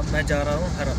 अब मैं जा रहा हूँ हरम।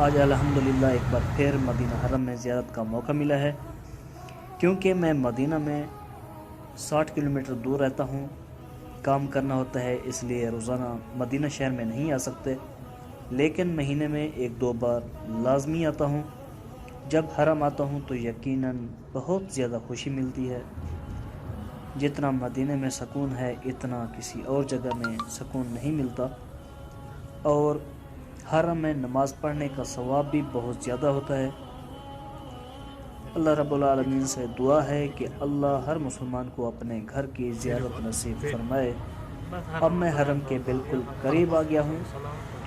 आज अल्हम्दुलिल्लाह एक बार फिर मदीना हरम में ज़ियारत का मौका मिला है। क्योंकि मैं मदीना में 60 किलोमीटर दूर रहता हूँ, काम करना होता है, इसलिए रोज़ाना मदीना शहर में नहीं आ सकते, लेकिन महीने में 1-2 बार लाजमी आता हूँ। जब हरम आता हूँ तो यकीनन बहुत ज़्यादा खुशी मिलती है। जितना मदीने में सुकून है इतना किसी और जगह में सुकून नहीं मिलता। और हरम में नमाज़ पढ़ने का सवाब भी बहुत ज़्यादा होता है। अल्लाह रब्बुल आलमीन से दुआ है कि अल्लाह हर मुसलमान को अपने घर की ज़ियारत नसीब फरमाए। अब मैं हरम के बिल्कुल करीब आ गया हूँ,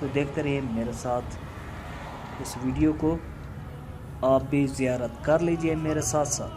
तो देखते रहिए मेरे साथ इस वीडियो को। आप भी ज़ियारत कर लीजिए मेरे साथ साथ।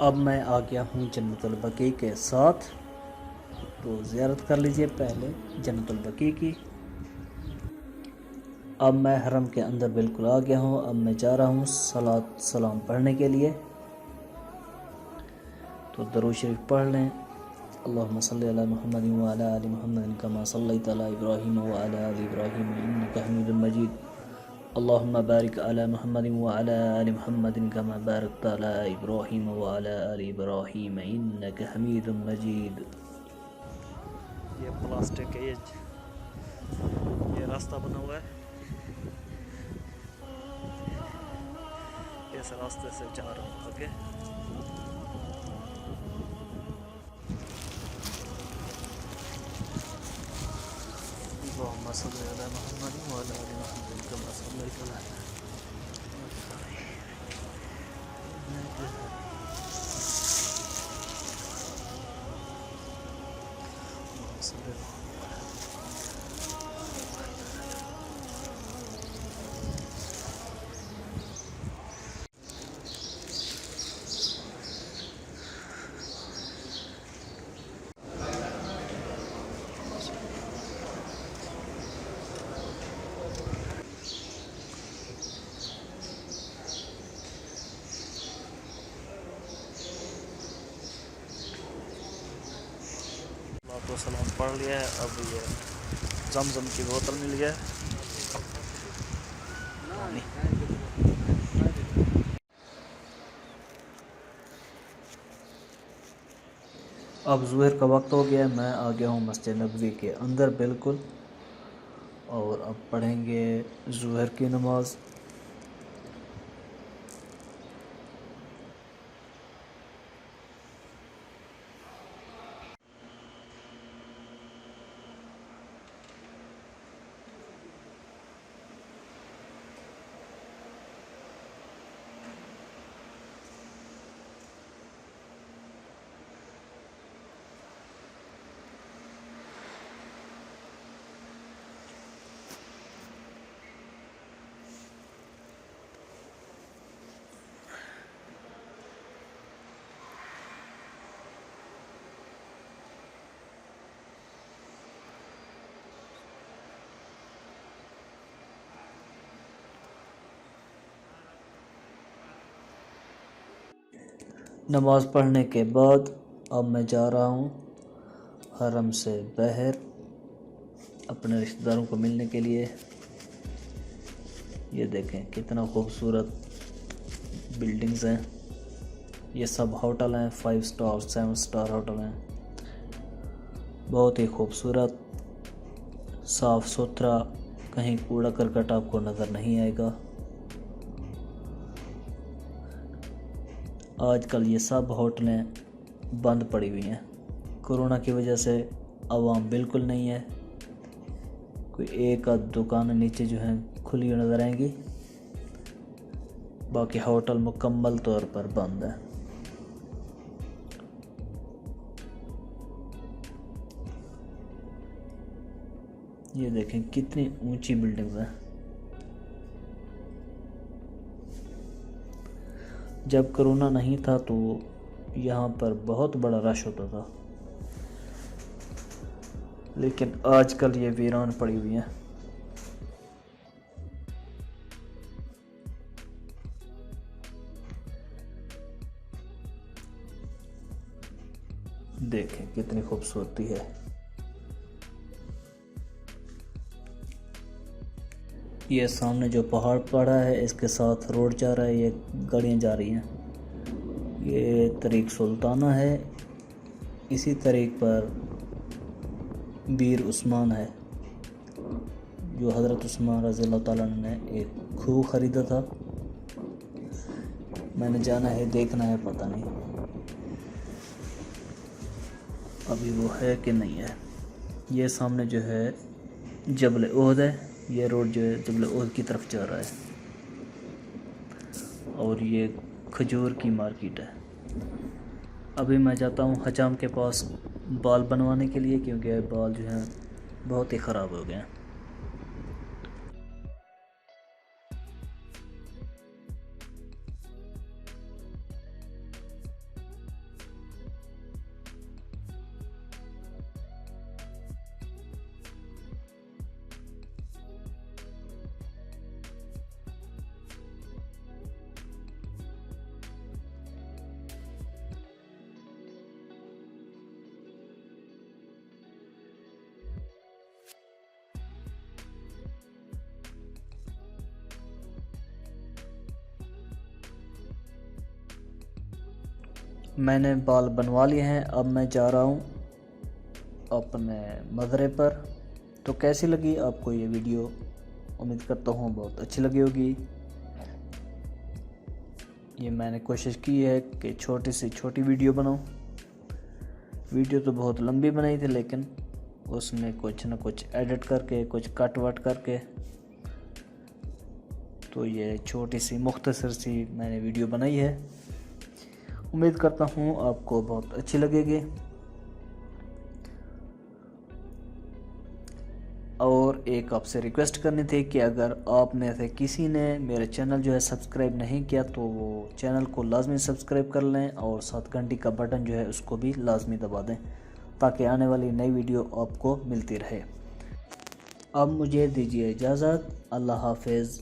अब मैं आ गया हूँ जन्नतुल बकी के साथ, तो ज़ियारत कर लीजिए पहले जन्नतुल बकी की। अब मैं हरम के अंदर बिल्कुल आ गया हूँ। अब मैं जा रहा हूँ सलात सलाम पढ़ने के लिए, तो दरूद शरीफ पढ़ लें। अल्लाहुम्मा सल्लि अला मुहम्मद व अला आलि मुहम्मद कमा सल्लैता अला इब्राहीम व अला आलि इब्राहीम इन्नका हमीदुम मजीद। अल्लाहुम्मा बारिक अला मुहम्मद व अला आलि मुहम्मद कमा बारकता अला इब्राहीम व अला आलि इब्राहीम इन्नका हमीदुम मजीद। ये प्लास्टिक का ये रास्ता बना हुआ है, इस रास्ते से जा रहा हूँ आगे। अल्लाहुम्मा सल्लि अला मुहम्मद व अला आलि मुहम्मद कमा सल्लैता अला तो सलाम पढ़ लिया है। अब ये जमजम की बोतल मिल गया। अब ज़ुहर का वक्त हो गया, मैं आ गया हूँ मस्जिद नबवी के अंदर बिल्कुल, और अब पढ़ेंगे ज़ुहर की नमाज़। नमाज़ पढ़ने के बाद अब मैं जा रहा हूँ हरम से बाहर अपने रिश्तेदारों को मिलने के लिए। ये देखें कितना खूबसूरत बिल्डिंग्स हैं। ये सब होटल हैं, 5 स्टार 7 स्टार होटल हैं। बहुत ही खूबसूरत, साफ़ सुथरा, कहीं कूड़ा करकट आपको नज़र नहीं आएगा। आजकल ये सब होटलें बंद पड़ी हुई हैं, कोरोना की वजह से आवाम बिल्कुल नहीं है। कोई एक आध दुकान नीचे जो हैं खुली हुई नज़र आएंगी, बाकी होटल मुकम्मल तौर पर बंद है। ये देखें कितनी ऊंची बिल्डिंग है। जब कोरोना नहीं था तो यहाँ पर बहुत बड़ा रश होता था, लेकिन आजकल ये वीरान पड़ी हुई हैं। देखें कितनी खूबसूरती है। ये सामने जो पहाड़ पड़ा है इसके साथ रोड जा रहा है, ये गाड़ियाँ जा रही हैं। ये तरीक सुल्ताना है। इसी तरीक पर बीर उस्मान है, जो हज़रत उस्मान रज़ी अल्लाह ताला ने एक खूह ख़रीदा था। मैंने जाना है, देखना है, पता नहीं अभी वो है कि नहीं है। ये सामने जो है जबल ओहद है। ये रोड जो है जबल ओहद की तरफ जा रहा है। और ये खजूर की मार्केट है। अभी मैं जाता हूँ हजाम के पास बाल बनवाने के लिए, क्योंकि बाल जो हैं बहुत ही ख़राब हो गए हैं। मैंने बाल बनवा लिए हैं। अब मैं जा रहा हूँ अपने मज़रे पर। तो कैसी लगी आपको ये वीडियो? उम्मीद करता हूँ बहुत अच्छी लगी होगी। ये मैंने कोशिश की है कि छोटी से छोटी वीडियो बनाऊँ। वीडियो तो बहुत लंबी बनाई थी, लेकिन उसमें कुछ ना कुछ एडिट करके, कुछ कट वट करके, तो ये छोटी सी मुख्तसर सी मैंने वीडियो बनाई है। उम्मीद करता हूँ आपको बहुत अच्छी लगेगी। और एक आपसे रिक्वेस्ट करनी थी कि अगर आप में से किसी ने मेरे चैनल जो है सब्सक्राइब नहीं किया तो वो चैनल को लाजमी सब्सक्राइब कर लें, और साथ घंटी का बटन जो है उसको भी लाजमी दबा दें, ताकि आने वाली नई वीडियो आपको मिलती रहे। अब मुझे दीजिए इजाज़त। अल्लाह हाफिज़।